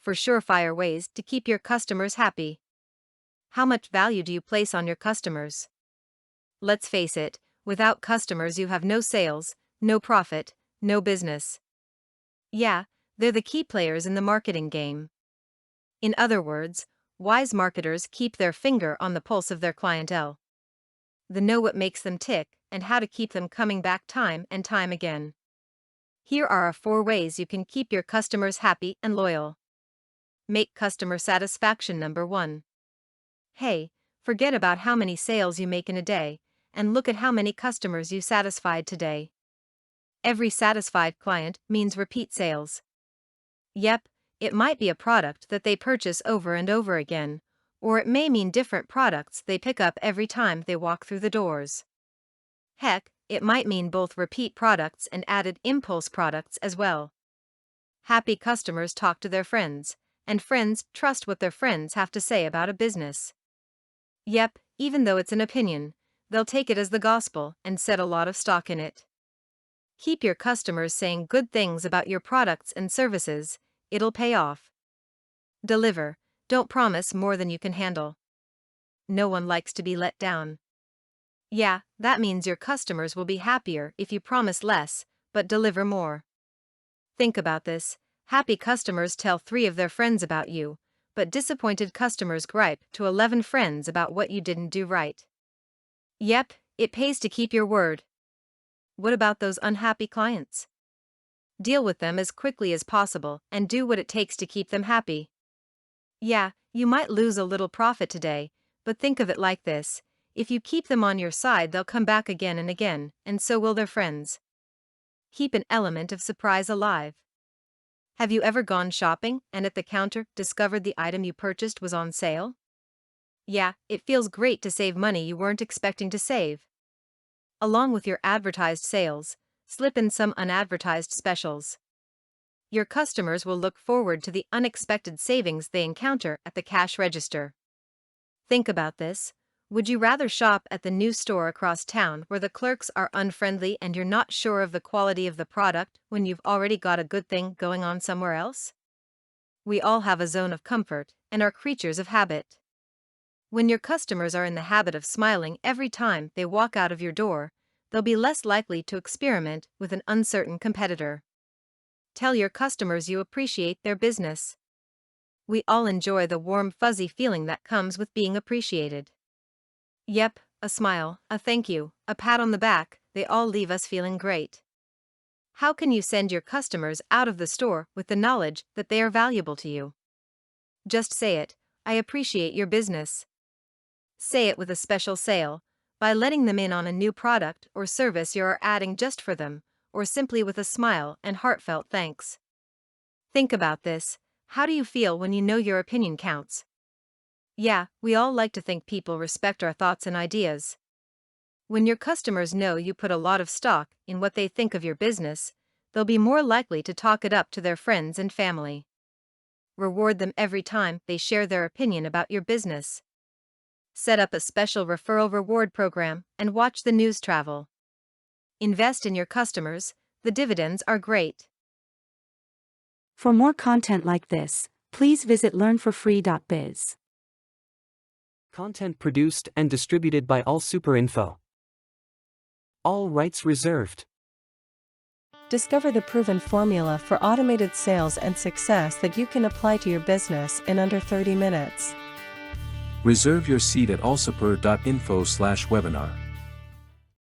for surefire ways to keep your customers happy. How much value do you place on your customers? Let's face it, without customers you have no sales, no profit, no business. Yeah, they're the key players in the marketing game. In other words, wise marketers keep their finger on the pulse of their clientele. They know what makes them tick and how to keep them coming back time and time again. Here are our 4 ways you can keep your customers happy and loyal. Make customer satisfaction number 1. Hey, forget about how many sales you make in a day, and look at how many customers you satisfied today. Every satisfied client means repeat sales. Yep, it might be a product that they purchase over and over again, or it may mean different products they pick up every time they walk through the doors. Heck, it might mean both repeat products and added impulse products as well. Happy customers talk to their friends, and friends trust what their friends have to say about a business. Yep, even though it's an opinion, they'll take it as the gospel and set a lot of stock in it. Keep your customers saying good things about your products and services, it'll pay off. Deliver, don't promise more than you can handle. No one likes to be let down. Yeah, that means your customers will be happier if you promise less, but deliver more. Think about this, happy customers tell 3 of their friends about you, but disappointed customers gripe to 11 friends about what you didn't do right. Yep, it pays to keep your word. What about those unhappy clients? Deal with them as quickly as possible and do what it takes to keep them happy. Yeah, you might lose a little profit today, but think of it like this, if you keep them on your side they'll come back again and again, and so will their friends. Keep an element of surprise alive. Have you ever gone shopping and at the counter discovered the item you purchased was on sale? Yeah, it feels great to save money you weren't expecting to save. Along with your advertised sales, slip in some unadvertised specials. Your customers will look forward to the unexpected savings they encounter at the cash register. Think about this. Would you rather shop at the new store across town where the clerks are unfriendly and you're not sure of the quality of the product when you've already got a good thing going on somewhere else? We all have a zone of comfort and are creatures of habit. When your customers are in the habit of smiling every time they walk out of your door, they'll be less likely to experiment with an uncertain competitor. Tell your customers you appreciate their business. We all enjoy the warm, fuzzy feeling that comes with being appreciated. Yep, a smile, a thank you, a pat on the back, they all leave us feeling great. How can you send your customers out of the store with the knowledge that they are valuable to you? Just say it, I appreciate your business. Say it with a special sale, by letting them in on a new product or service you're adding just for them, or simply with a smile and heartfelt thanks. Think about this, how do you feel when you know your opinion counts? Yeah, we all like to think people respect our thoughts and ideas. When your customers know you put a lot of stock in what they think of your business, they'll be more likely to talk it up to their friends and family. Reward them every time they share their opinion about your business. Set up a special referral reward program and watch the news travel. Invest in your customers, the dividends are great. For more content like this, please visit learnforfree.biz. Content produced and distributed by AllSuperInfo. All rights reserved. Discover the proven formula for automated sales and success that you can apply to your business in under 30 minutes. Reserve your seat at allsuper.info/webinar.